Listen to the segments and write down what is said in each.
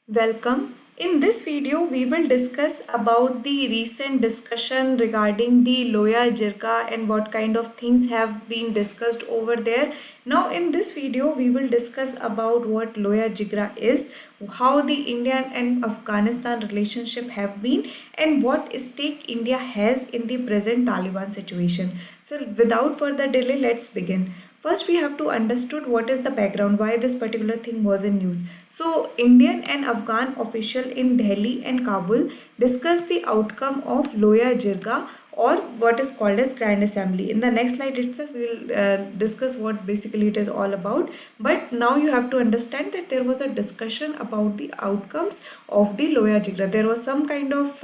Welcome. In this video, we will discuss about the recent discussion regarding the LOYA Jirka and what kind of things have been discussed over there. Now, in this video, we will discuss about what LOYA Jirka is, how the Indian and Afghanistan relationship have been, and what stake India has in the present Taliban situation. So, without further delay, let's begin. First, we have to understood what is the background, why this particular thing was in news. So, Indian and Afghan official in Delhi and Kabul discussed the outcome of Loya Jirga or what is called as Grand Assembly. In the next slide itself, we will discuss what basically it is all about. But now you have to understand that there was a discussion about the outcomes of the Loya Jirga. There was some kind of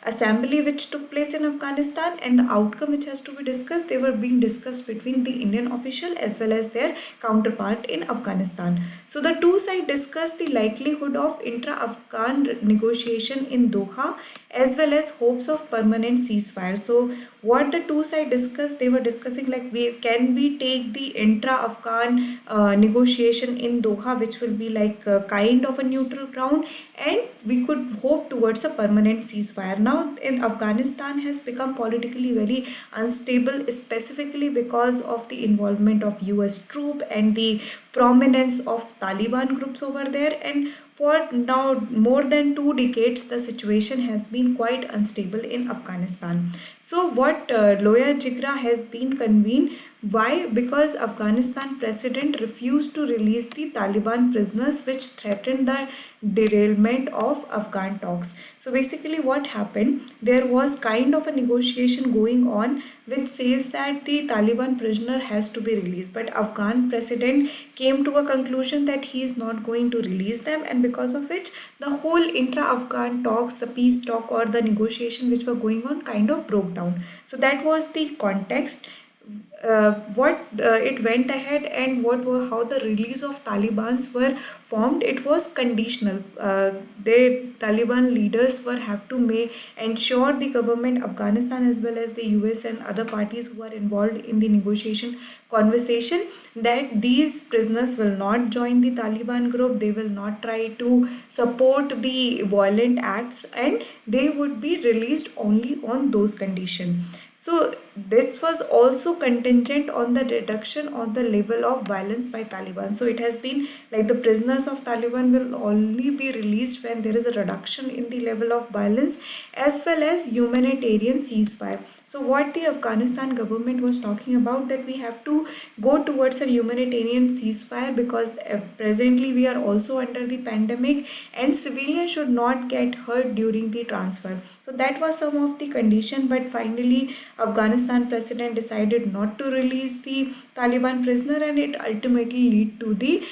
assembly which took place in Afghanistan, and the outcome which has to be discussed, they were being discussed between the Indian official as well as their counterpart in Afghanistan. So the two sides discussed the likelihood of intra-Afghan negotiation in Doha as well as hopes of permanent ceasefire. So what the two sides discussed, they were discussing like we take the intra-Afghan negotiation in Doha, which will be like a kind of a neutral ground, and we could hope towards a permanent ceasefire. Now in Afghanistan has become politically very unstable, specifically because of the involvement of US troop and the prominence of Taliban groups over there, and for now more than 2 decades the situation has been quite unstable in Afghanistan. So what Loya Jigra has been convened. Why? Because Afghanistan president refused to release the Taliban prisoners, which threatened the derailment of Afghan talks. So basically what happened, there was kind of a negotiation going on which says that the Taliban prisoner has to be released, but Afghan president came to a conclusion that he is not going to release them, and because of which the whole intra-Afghan talks, the peace talk or the negotiation which were going on kind of broke down. So that was the context. What it went ahead and what were how the release of Talibans were formed. It was conditional. The Taliban leaders were have to ensure the government Afghanistan as well as the US and other parties who are involved in the negotiation conversation that these prisoners will not join the Taliban group, they will not try to support the violent acts, and they would be released only on those conditions. So this was also contingent on the reduction of the level of violence by Taliban. So it has been like the prisoners of Taliban will only be released when there is a reduction in the level of violence as well as humanitarian ceasefire. So what the Afghanistan government was talking about, that we have to go towards a humanitarian ceasefire because presently we are also under the pandemic and civilians should not get hurt during the transfer. So that was some of the condition, but finally Afghanistan president decided not to release the Taliban prisoner, and it ultimately led to the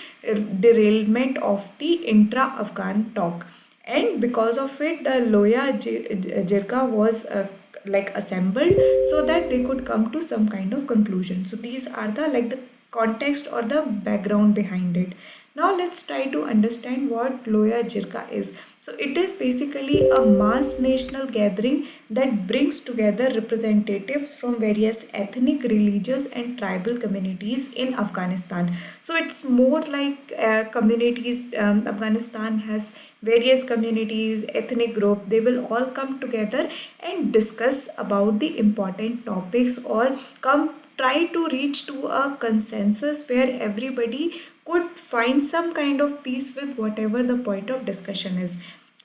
derailment of the intra-Afghan talk. And because of it, the Loya Jirga was assembled so that they could come to some kind of conclusion. So these are the context or the background behind it. Now let's try to understand what Loya Jirka is. So it is basically a mass national gathering that brings together representatives from various ethnic, religious and tribal communities in Afghanistan. So it's more like communities. Afghanistan has various communities, ethnic group. They will all come together and discuss about the important topics or try to reach to a consensus where everybody could find some kind of peace with whatever the point of discussion is.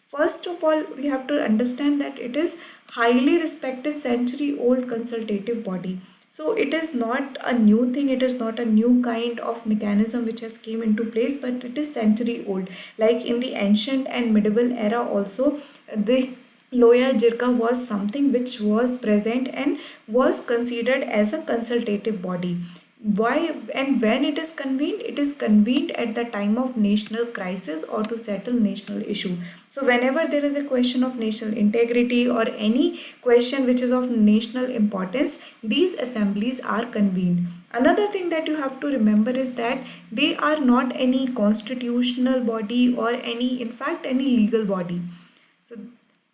First of all, we have to understand that it is highly respected century old consultative body. So it is not a new thing, it is not a new kind of mechanism which has came into place, but it is century old. Like in the ancient and medieval era also, the Loya Jirka was something which was present and was considered as a consultative body. Why and when it is convened? It is convened at the time of national crisis or to settle national issue. So whenever there is a question of national integrity or any question which is of national importance, these assemblies are convened. Another thing that you have to remember is that they are not any constitutional body or any legal body. So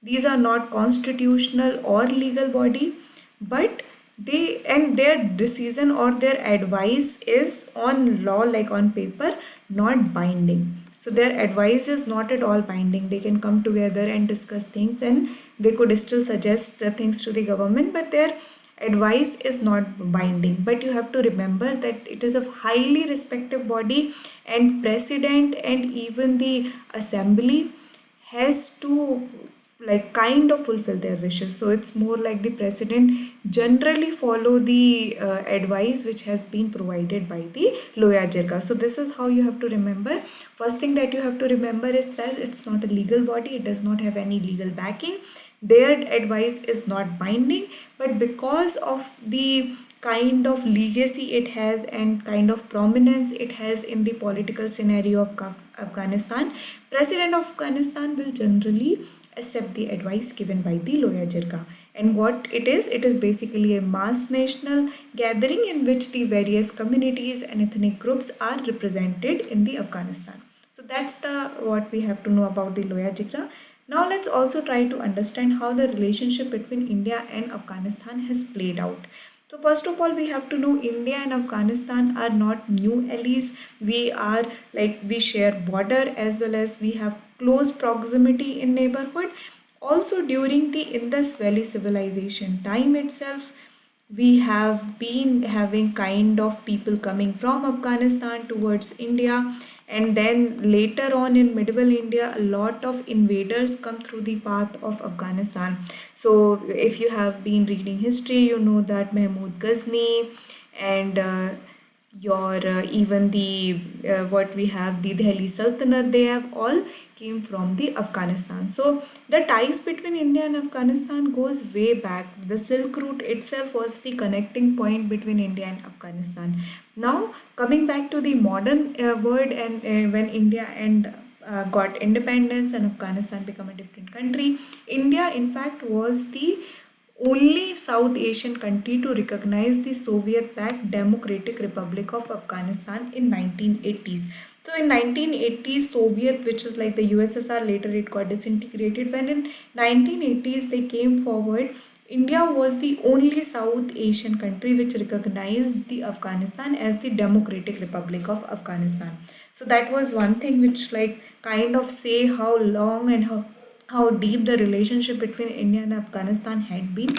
these are not constitutional or legal body, but their decision or their advice is on law, like on paper, not binding. So their advice is not at all binding. They can come together and discuss things, and they could still suggest things to the government, but their advice is not binding. But you have to remember that it is a highly respected body, and president and even the assembly has to like kind of fulfill their wishes. So it's more like the president generally follow the advice which has been provided by the LOYA jirga. So this is how you have to remember. First thing that you have to remember is that it's not a legal body. It does not have any legal backing. Their advice is not binding, but because of the kind of legacy it has and kind of prominence it has in the political scenario of Afghanistan, President of Afghanistan will generally accept the advice given by the LOYA jirga. And what it is basically a mass national gathering in which the various communities and ethnic groups are represented in the Afghanistan. So that's the what we have to know about the LOYA jirga. Now let's also try to understand how the relationship between India and Afghanistan has played out. So first of all, we have to know India and Afghanistan are not new allies. We are like we share border as well as we have close proximity in neighborhood. Also during the Indus Valley civilization time itself, we have been having kind of people coming from Afghanistan towards India, and then later on in medieval India a lot of invaders come through the path of Afghanistan. So if you have been reading history, you know that Mahmud Ghazni and your even the what we have the Delhi Sultanate, they have all came from the Afghanistan. So the ties between India and Afghanistan goes way back. The Silk Route itself was the connecting point between India and Afghanistan. Now coming back to the modern world, and when India and got independence and Afghanistan become a different country, India in fact was the only South Asian country to recognize the Soviet-backed Democratic Republic of Afghanistan in 1980s. So in 1980s, Soviet, which is like the USSR, later it got disintegrated. When in 1980s they came forward, India was the only South Asian country which recognized the Afghanistan as the Democratic Republic of Afghanistan. So that was one thing which like kind of say how long and how deep the relationship between India and Afghanistan had been.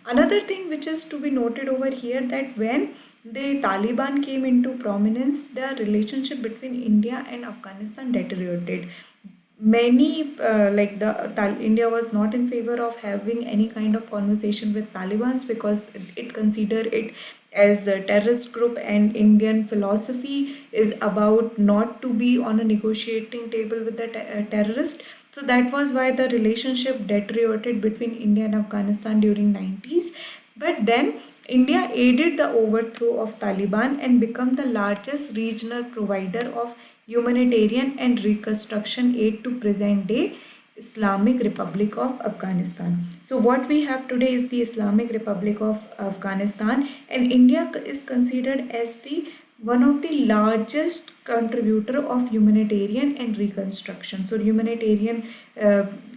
Another thing which is to be noted over here, that when the Taliban came into prominence, the relationship between India and Afghanistan deteriorated. Many like India was not in favor of having any kind of conversation with Taliban's because it considered it as a terrorist group, and Indian philosophy is about not to be on a negotiating table with the terrorist. So that was why the relationship deteriorated between India and Afghanistan during 90s. But then India aided the overthrow of Taliban and became the largest regional provider of humanitarian and reconstruction aid to present day Islamic Republic of Afghanistan. So what we have today is the Islamic Republic of Afghanistan, and India is considered as the one of the largest contributor of humanitarian and reconstruction. So humanitarian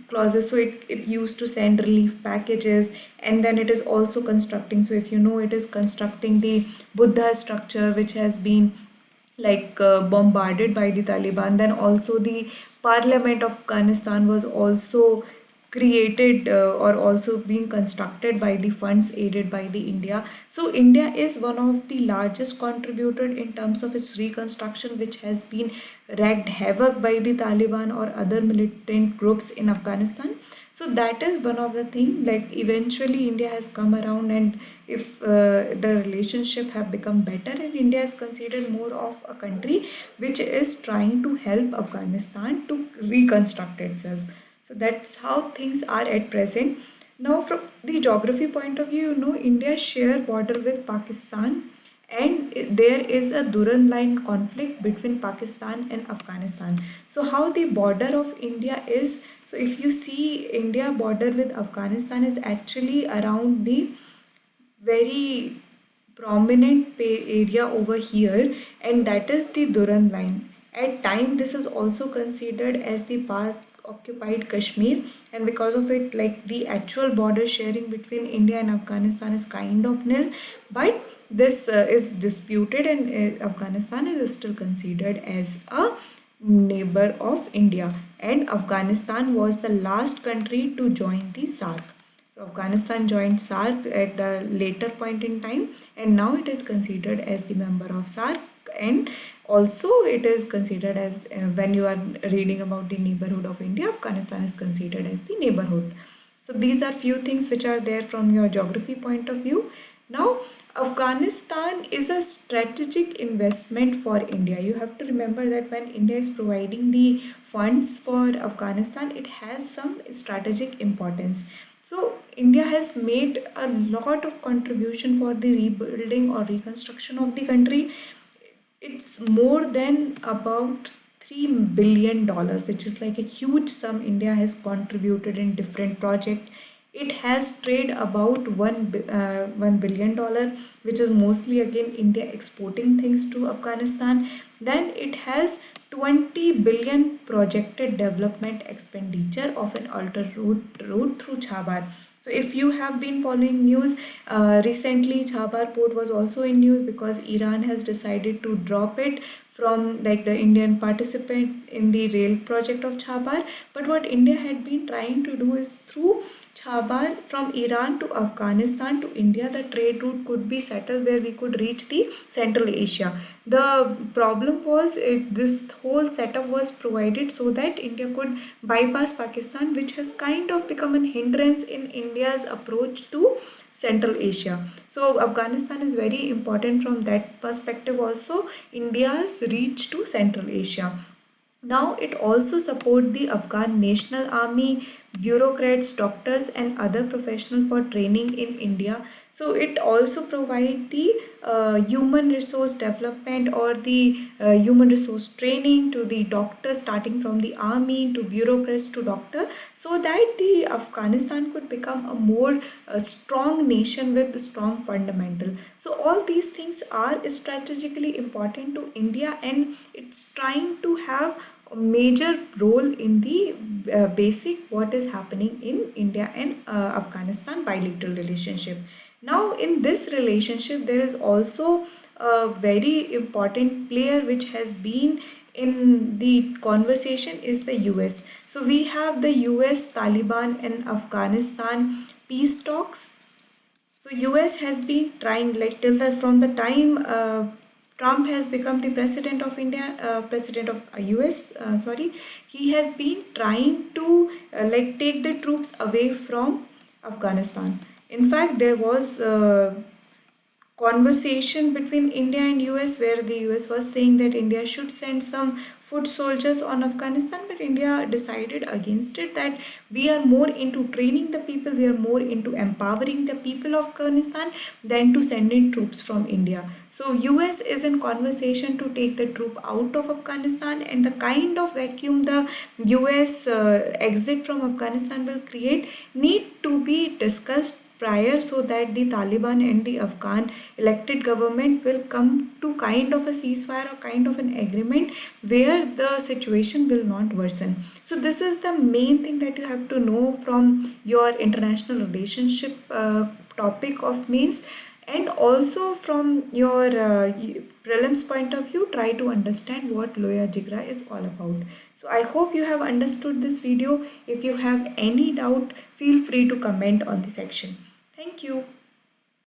clauses, so it used to send relief packages, and then it is also constructing. So if you know, it is constructing the Buddha structure which has been like bombarded by the Taliban. Then also the Parliament of Afghanistan was also created or also being constructed by the funds aided by the India. So India is one of the largest contributor in terms of its reconstruction, which has been wreaked havoc by the Taliban or other militant groups in Afghanistan. So that is one of the thing, like eventually India has come around, and if the relationship have become better, and India is considered more of a country which is trying to help Afghanistan to reconstruct itself. So that's how things are at present. Now from the geography point of view, you know, India share border with Pakistan, and there is a Durand line conflict between Pakistan and Afghanistan. So how the border of India is, so if you see, India border with Afghanistan is actually around the very prominent area over here, and that is the Durand line. At time this is also considered as the part occupied Kashmir, and because of it, like the actual border sharing between India and Afghanistan is kind of nil, but this is disputed, and Afghanistan is still considered as a neighbor of India, and Afghanistan was the last country to join the SARC. So Afghanistan joined SARC at the later point in time, and now it is considered as the member of SARC. And also it is considered as when you are reading about the neighborhood of India, Afghanistan is considered as the neighborhood. So these are few things which are there from your geography point of view. Now, Afghanistan is a strategic investment for India. You have to remember that when India is providing the funds for Afghanistan, it has some strategic importance. So India has made a lot of contribution for the rebuilding or reconstruction of the country. It's more than about $3 billion, which is like a huge sum India has contributed in different projects. It has trade about $1 billion, which is mostly again India exporting things to Afghanistan. Then it has 20 billion projected development expenditure of an alternate route through Chabar. So if you have been following news, recently Chabar port was also in news because Iran has decided to drop it from like the Indian participant in the rail project of Chabar. But what India had been trying to do is through Chabar from Iran to Afghanistan to India, the trade route could be settled where we could reach the Central Asia. The problem was this whole setup was provided so that India could bypass Pakistan, which has kind of become a hindrance in India's approach to Central Asia. So Afghanistan is very important from that perspective also, India's reach to Central Asia. Now it also support the Afghan National Army, bureaucrats, doctors and other professionals for training in India. So it also provide the human resource development or the human resource training to the doctors starting from the army to bureaucrats to doctor, so that the Afghanistan could become a more strong nation with strong fundamental. So all these things are strategically important to India, and it's trying to have a major role in the basic what is happening in India and Afghanistan bilateral relationship. Now in this relationship there is also a very important player which has been in the conversation is the US. So we have the US, Taliban and Afghanistan peace talks. So US has been trying like till the from the time Trump has become the president of India, president of US. Sorry, he has been trying to like take the troops away from Afghanistan. In fact, there was conversation between India and US where the US was saying that India should send some foot soldiers on Afghanistan, but India decided against it, that we are more into training the people, we are more into empowering the people of Afghanistan than to send in troops from India. So US is in conversation to take the troop out of Afghanistan, and the kind of vacuum the US exit from Afghanistan will create need to be discussed prior, so that the Taliban and the Afghan elected government will come to kind of a ceasefire or kind of an agreement where the situation will not worsen. So this is the main thing that you have to know from your international relationship topic of mains, and also from your prelims point of view, try to understand what Loya Jigra is all about. So I hope you have understood this video. If you have any doubt, feel free to comment on the section. Thank you.